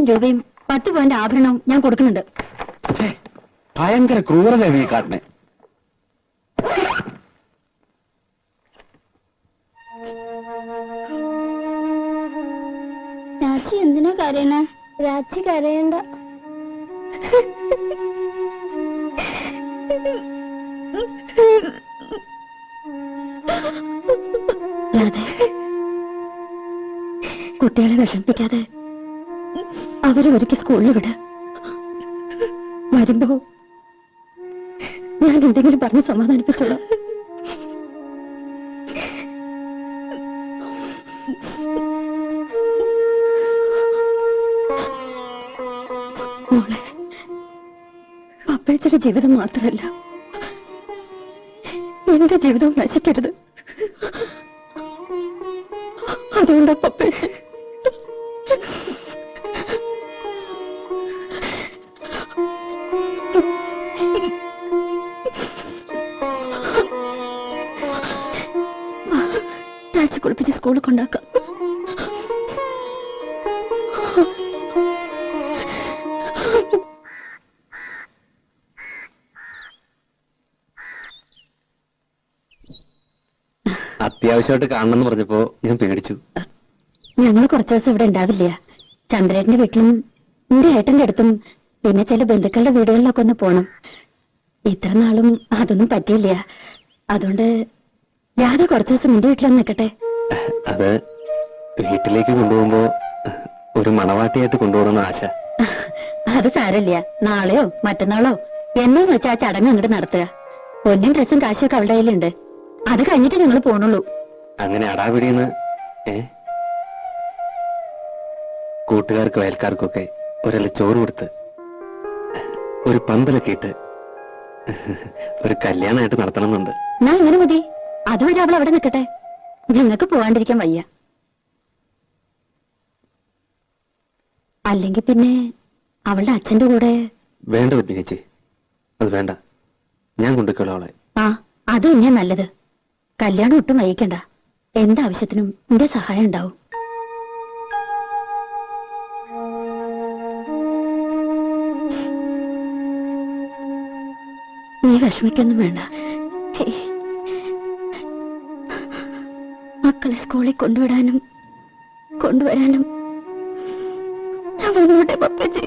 രൂപയും 10 പവന്റെ ആഭരണവും ഞാൻ കൊടുക്കുന്നുണ്ട്. ഭയങ്കര ക്രൂരത ഈ കാട്ടിനെ. രാജി എന്തിനാ കരയണേ? രാജി കരയണ്ട. കുട്ടികളെ വിഷമിപ്പിക്കാതെ അവരെ ഒരിക്കൽ സ്കൂളിൽ വിട്. വരുമ്പോ ഞാൻ എന്തെങ്കിലും പറഞ്ഞ് സമാധാനിപ്പിച്ചോളാം. മോളെ, പപ്പേച്ചയുടെ ജീവിതം മാത്രമല്ല എന്റെ ജീവിതവും നശിക്കരുത്. അതുകൊണ്ടാ പപ്പേച്ച രാജി കുളിപ്പിച്ച് സ്കൂളിൽ കൊണ്ടാക്കാം. അത്യാവശ്യമായിട്ട് കാണണമെന്ന് പറഞ്ഞപ്പോ ഞാൻ പേടിച്ചു. ഞങ്ങൾ കുറച്ചു ദിവസം ഇവിടെ ഉണ്ടാവില്ല. ചന്ദ്രേട്ടന്റെ വീട്ടിലും എന്റെ ഏട്ടന്റെ അടുത്തും പിന്നെ ചില ബന്ധുക്കളുടെ വീടുകളിലൊക്കെ ഒന്ന് പോണം. ഇത്ര നാളും അതൊന്നും പറ്റിയില്ല. അതുകൊണ്ട് രാധ കുറച്ചു ദിവസം എന്റെ വീട്ടിലൊന്ന് നിൽക്കട്ടെ. അത് വീട്ടിലേക്ക് കൊണ്ടുപോകുമ്പോ ഒരു മണവാട്ടിയായിട്ട് കൊണ്ടുപോകണമെന്ന് ആശ. അത് സാരമില്ല. നാളെയോ മറ്റന്നാളോ എന്നെ വെച്ച് ആ ചടങ്ങ് അങ്ങോട്ട് നടത്തുക. പൊന്നും ഡ്രസ്സും കാശുമൊക്കെ അവളുടെ കയ്യിലുണ്ട്. അത് കഴിഞ്ഞിട്ട് ഞങ്ങൾ പോണുള്ളൂ. അങ്ങനെ അടാപിടിയെന്ന് കൂട്ടുകാർക്കും അയൽക്കാർക്കൊക്കെ ഒരല്ല ചോറ് കൊടുത്ത് ഒരു പന്തലൊക്കെ ഇട്ട് ഒരു കല്യാണമായിട്ട് നടത്തണമെന്നുണ്ട്. ഞാൻ ഇങ്ങനെ മതി. അതുവരെ അവൾ അവിടെ നിൽക്കട്ടെ. ഞങ്ങൾക്ക് പോവാണ്ടിരിക്കാൻ വയ്യ. അല്ലെങ്കിൽ പിന്നെ അവളുടെ അച്ഛന്റെ കൂടെ. വേണ്ട പത്നി ചേച്ചി, അത് വേണ്ട. ഞാൻ കൊണ്ടുപോയിക്കോളാം അവളെ. ആ, അത് തന്നെയാ നല്ലത്. കല്യാണം ഒട്ടും വൈകിക്കണ്ട. എന്താവശ്യത്തിനും എന്റെ സഹായം ഉണ്ടാവും. നീ വിഷമിക്കൊന്നും വേണ്ട. മക്കളെ സ്കൂളിൽ കൊണ്ടുവിടാനും കൊണ്ടുവരാനും ഞാൻ വന്നോട്ടെ പപ്പച്ചി.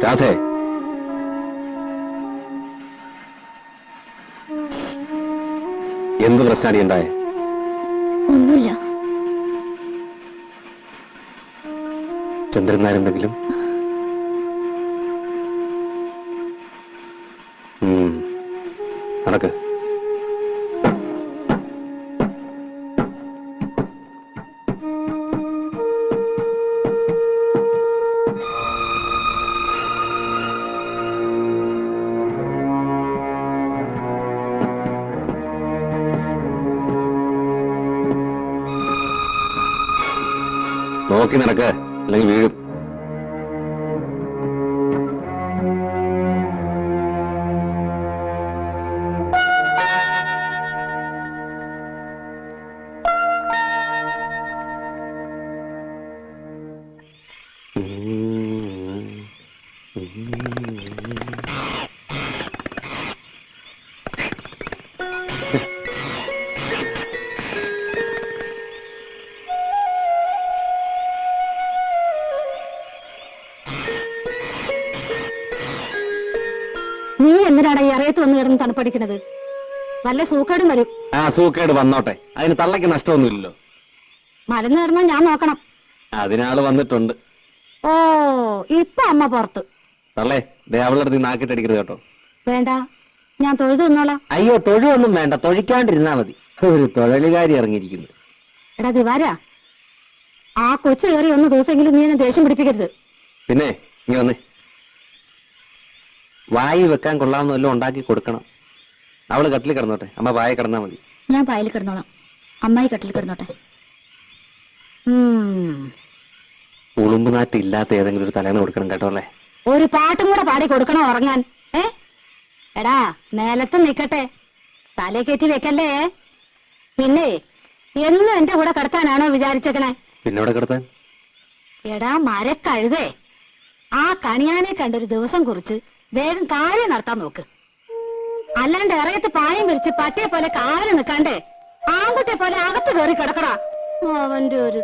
രാധേ, എന്ത് പ്രശ്നമാണ് ഉണ്ടായേ? ഒന്നുമില്ല. ചന്ദ്രൻ നാരെന്തെങ്കിലും? നടക്ക്. നോക്കി നടക്ക്, അല്ലെങ്കിൽ വീഴും. എന്തിനാണ് ഈ അറിയത്ത് വന്ന് കിടന്ന് തണുപ്പടിക്കുന്നത്? വല്ല സൂക്കേടും വരും. ആ സൂക്കേട് വന്നോട്ടെ, അതിന് തള്ളയ്ക്ക് നഷ്ടമൊന്നുമില്ലല്ലോ. മരുന്ന് തരുമ്പോ ഞാൻ നോക്കണം. അതിനാള് വന്നിട്ടുണ്ട്. ഓ, ഇപ്പൊ അമ്മ പുറത്ത്. തള്ളേ, ദേ അവളുടെ അടുത്ത് നാക്കിട്ടടിക്കരുത് കേട്ടോ. വേണ്ട, ഞാൻ തൊഴുതു നിന്നോളാം. അയ്യോ, തൊഴുവൊന്നും വേണ്ട, തൊഴിക്കാണ്ടിരുന്നാ മതി. ഒരു തൊഴിലുകാരി ഇറങ്ങിയിരിക്കുന്നു. എടാ ദിവാരാ, ആ കൊച്ചു കയറി ഒന്ന് ദിവസമെങ്കിലും നീ എന്നെ ദേഷ്യം പിടിപ്പിക്കരുത്. പിന്നെ ഇനി വന്നേ, വായി വെക്കാൻ കൊള്ളാവുന്ന വല്ലതും ഉണ്ടാക്കി കൊടുക്കണം. അവള് കട്ടിൽ കിടന്നോട്ടെ, അമ്മ വായ കിടന്നാ മതി. ഞാൻ പായൽ കിടന്നോളാം, അമ്മായി കട്ടിൽ കിടന്നോട്ടെ. ഉളുമ്പുനാറ്റ് ഇല്ലാത്ത ഏതെങ്കിലും ഒരു തലേന്ന് കൊടുക്കണം കേട്ടോ അല്ലേ. ഒരു പാട്ടും കൂടെ പാടി കൊടുക്കണോ ഉറങ്ങാൻ? എടാ നിലത്ത് നിക്കട്ടെ, തലേ കയറ്റി വെക്കല്ലേ. പിന്നെ എന്നും എന്റെ കൂടെ കിടത്താനാണോ വിചാരിച്ചേക്കണേ? പിന്നെ ഇവിടെ കിടത്താൻ? എടാ മരക്കഴുതേ, ആ കണിയാനെ കണ്ടൊരു ദിവസം കുറിച്ച് വേഗം കാര്യം നടത്താൻ നോക്ക്. അല്ലാണ്ട് ഇറയത്ത് പായം വിരിച്ച് പട്ടിയെ പോലെ കാല് നിൽക്കാണ്ടേ ആൺകുട്ടിയെ പോലെ അകത്ത് കയറി കിടക്കടാ. അവന്റെ ഒരു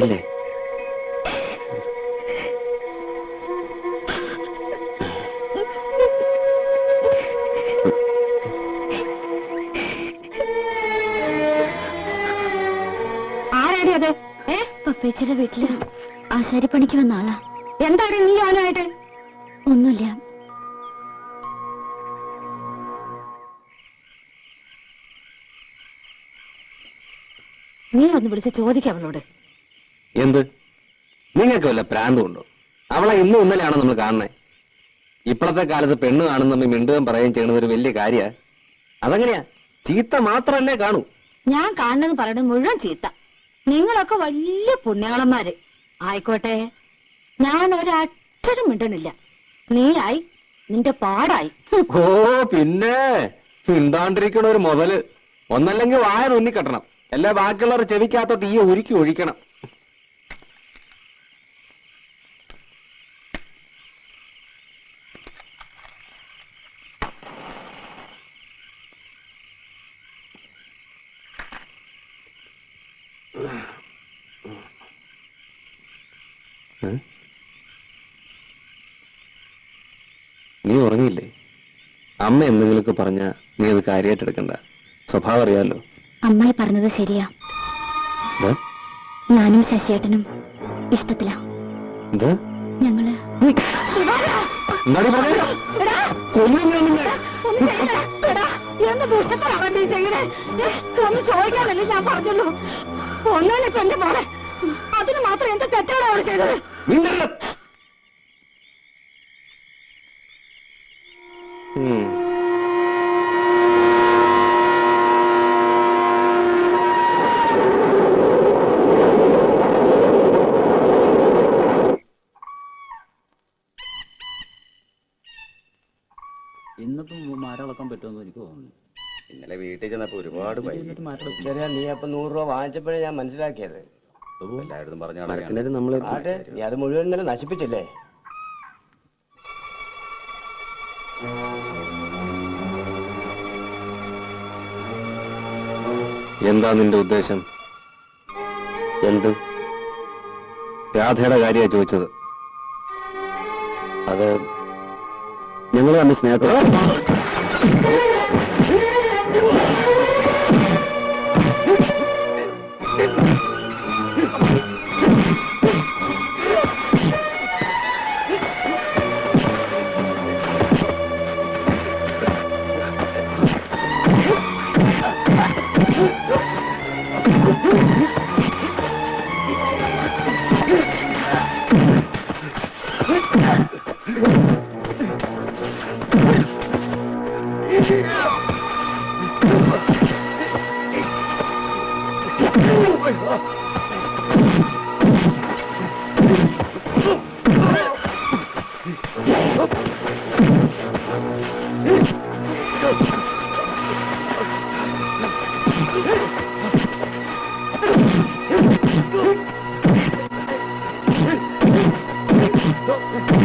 അല്ലേ ആരാടി അത്? പപ്പേച്ചിയുടെ വീട്ടില് ആശാരിപ്പണിക്ക് വന്ന ആളാ. എന്താണ് നീ അവനായിട്ട്? ഒന്നുമില്ല. നീ ഒന്ന് വിളിച്ച് ചോദിക്കാം അവളോട്. എന്ത്? നിങ്ങൾക്ക് വല്ല പ്രാന്തമുണ്ടോ? അവളെ ഇന്നും ഇന്നലെയാണോ നമ്മൾ കാണുന്നേ? ഇപ്പോഴത്തെ കാലത്ത് പെണ്ണ് കാണുന്ന മിണ്ടുകയും പറയുകയും ചെയ്യുന്നത് ഒരു വലിയ കാര്യ. അതെങ്ങനെയാ? ചീത്ത മാത്രല്ലേ കാണൂ. ഞാൻ കാണുന്നത് പറയണത് മുഴുവൻ ചീത്ത. നിങ്ങളൊക്കെ വലിയ പുണ്യാളന്മാര് ആയിക്കോട്ടെ. ഞാൻ ഒരക്ഷരം മിണ്ടണില്ല. നീയായി നിന്റെ പാടായി. ഓ പിന്നെ മിണ്ടാണ്ടിരിക്കണ ഒരു മുതല്. ഒന്നല്ലെങ്കിൽ വായ തുന്നിക്കെട്ടണം, എല്ലാ ബാക്കിയുള്ളവർ ചെവിക്കകത്തോട്ട് ഈ ഉരുക്കി ഒഴിക്കണം. നീ ഉറങ്ങിയില്ലേ? അമ്മ എന്തെങ്കിലുമൊക്കെ പറഞ്ഞ നീ അത് കാര്യമായിട്ട് എടുക്കണ്ട. സ്വഭാവം അറിയാലോ. അമ്മായി പറഞ്ഞത് ശരിയാ. ഞാനും ശശിയേട്ടനും ഇഷ്ടത്തിലാ. ഞങ്ങള് ഒന്ന് ചോദിക്കാനല്ലേ ഞാൻ പറഞ്ഞുള്ളൂ. ഒന്നിപ്പോ എന്റെ മോളെ അതിന് മാത്രം എന്താ തെറ്റാണ് അവൾ ചെയ്തത്? ഇന്നിപ്പം മാരളക്കാൻ പറ്റുമെന്ന് എനിക്ക് തോന്നുന്നു. ഇന്നലെ വീട്ടിൽ ചെന്നപ്പോ ഒരുപാട് ശരിയാ, നീ അപ്പൊ 100 രൂപ വാങ്ങിച്ചപ്പോഴേ ഞാൻ മനസ്സിലാക്കിയത്. എല്ലാവരും പറഞ്ഞ ആട്ടെ, നീ അത് മുഴുവൻ ഇന്നലെ നശിപ്പിച്ചില്ലേ? എന്താ നിന്റെ ഉദ്ദേശം? എന്ത്? രാധയുടെ കാര്യ ചോദിച്ചത്. അത് ഞങ്ങൾ തന്നെ സ്നേഹത്തോടെ ഓ.